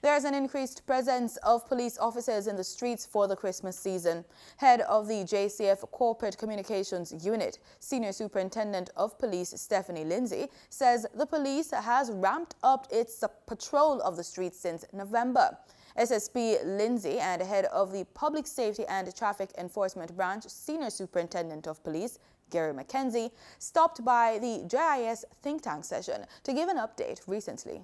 There's an increased presence of police officers in the streets for the Christmas season. Head of the JCF Corporate Communications Unit, Senior Superintendent of Police Stephanie Lindsay, says the police has ramped up its patrol of the streets since November. SSP Lindsay and head of the Public Safety and Traffic Enforcement Branch, Senior Superintendent of Police McKenzie, stopped by the JIS think tank session to give an update recently.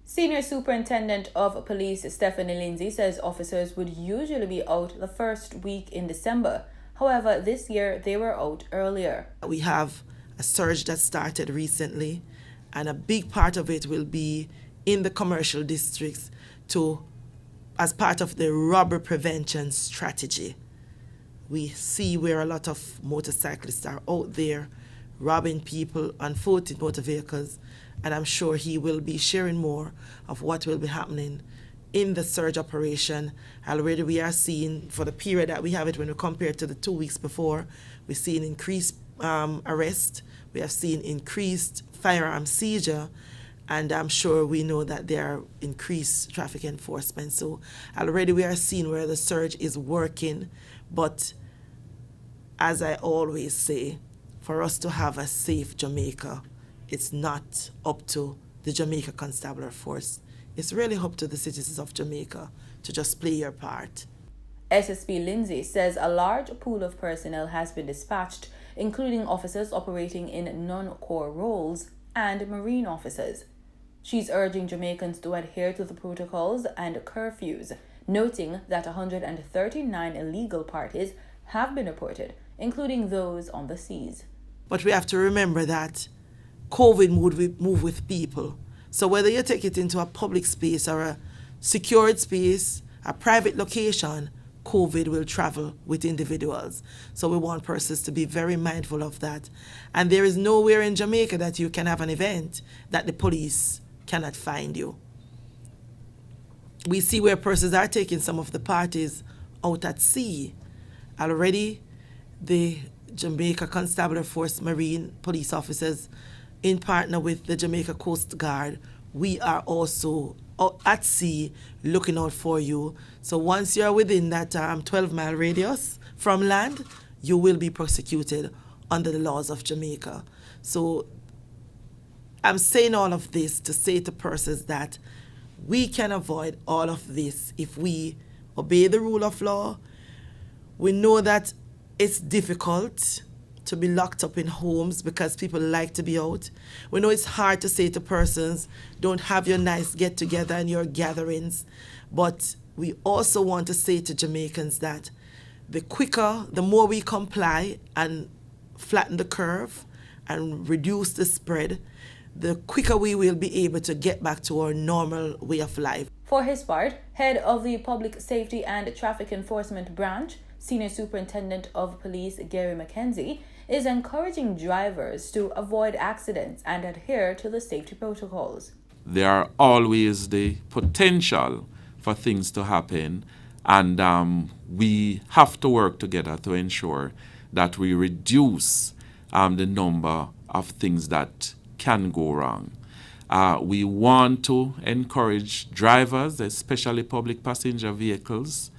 Senior Superintendent of Police Stephanie Lindsay says officers would usually be out the first week in December. However, this year they were out earlier. We have a surge that started recently, and a big part of it will be in the commercial districts as part of the robbery prevention strategy. We see where a lot of motorcyclists are out there robbing people on foot in motor vehicles, and I'm sure he will be sharing more of what will be happening in the surge operation. Already we are seeing, for the period that we have it when we compare to the 2 weeks before, we're seeing increased arrest, we have seen increased firearm seizure, and I'm sure we know that there are increased traffic enforcement. So already we are seeing where the surge is working, but as I always say, for us to have a safe Jamaica, it's not up to the Jamaica Constabulary Force. It's really up to the citizens of Jamaica to just play your part. SSP Lindsay says a large pool of personnel has been dispatched, including officers operating in non-core roles and marine officers. She's urging Jamaicans to adhere to the protocols and curfews, noting that 139 illegal parties have been reported, including those on the seas. But we have to remember that COVID move with people. So whether you take it into a public space or a secured space, a private location, COVID will travel with individuals. So we want persons to be very mindful of that. And there is nowhere in Jamaica that you can have an event that the police cannot find you. We see where persons are taking some of the parties out at sea. Already, the Jamaica Constabulary Force Marine police officers, in partner with the Jamaica Coast Guard, we are also at sea looking out for you. So once you're within that 12-mile radius from land, you will be prosecuted under the laws of Jamaica. So I'm saying all of this to say to persons that we can avoid all of this if we obey the rule of law. We know that it's difficult to be locked up in homes because people like to be out. We know it's hard to say to persons, don't have your nice get-together and your gatherings. But we also want to say to Jamaicans that the more we comply and flatten the curve and reduce the spread, the quicker we will be able to get back to our normal way of life. For his part, head of the Public Safety and Traffic Enforcement Branch, Senior Superintendent of Police McKenzie, is encouraging drivers to avoid accidents and adhere to the safety protocols. There are always the potential for things to happen, and we have to work together to ensure that we reduce the number of things that can go wrong. We want to encourage drivers, especially public passenger vehicles,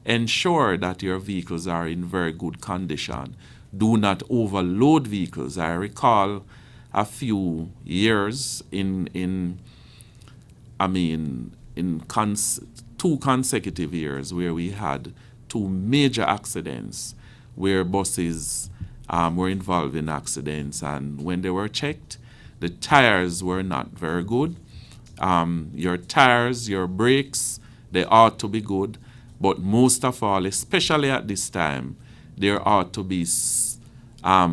ensure that your vehicles are in very good condition. Do not overload vehicles. I recall a few years in 2 consecutive years where we had 2 major accidents where buses were involved in accidents, and when they were checked, the tires were not very good. Your tires, your brakes, they ought to be good, but most of all, especially at this time, there ought to be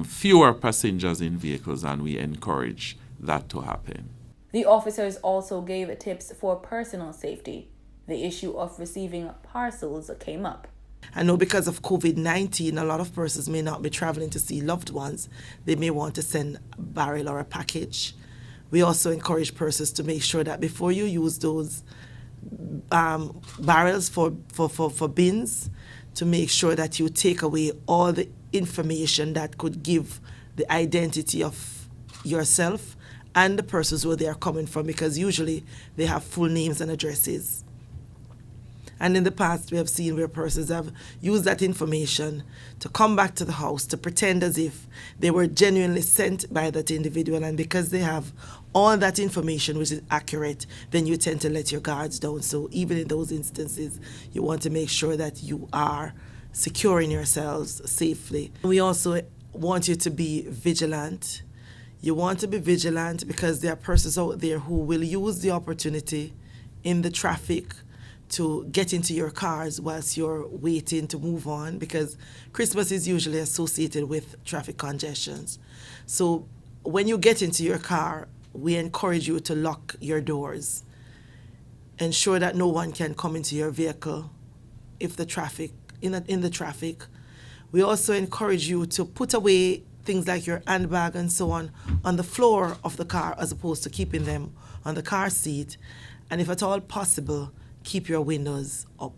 fewer passengers in vehicles, and we encourage that to happen. The officers also gave tips for personal safety. The issue of receiving parcels came up. I know because of COVID-19, a lot of persons may not be traveling to see loved ones. They may want to send a barrel or a package. We also encourage persons to make sure that before you use those barrels for bins, to make sure that you take away all the information that could give the identity of yourself and the persons where they are coming from, because usually they have full names and addresses. And in the past, we have seen where persons have used that information to come back to the house to pretend as if they were genuinely sent by that individual. And because they have all that information which is accurate, then you tend to let your guards down. So even in those instances, you want to make sure that you are securing yourselves safely. We also want you to be vigilant. You want to be vigilant because there are persons out there who will use the opportunity in the traffic to get into your cars whilst you're waiting to move on, because Christmas is usually associated with traffic congestions. So when you get into your car, we encourage you to lock your doors. Ensure that no one can come into your vehicle if the traffic, in the traffic. We also encourage you to put away things like your handbag and so on the floor of the car as opposed to keeping them on the car seat. And if at all possible, keep your windows up.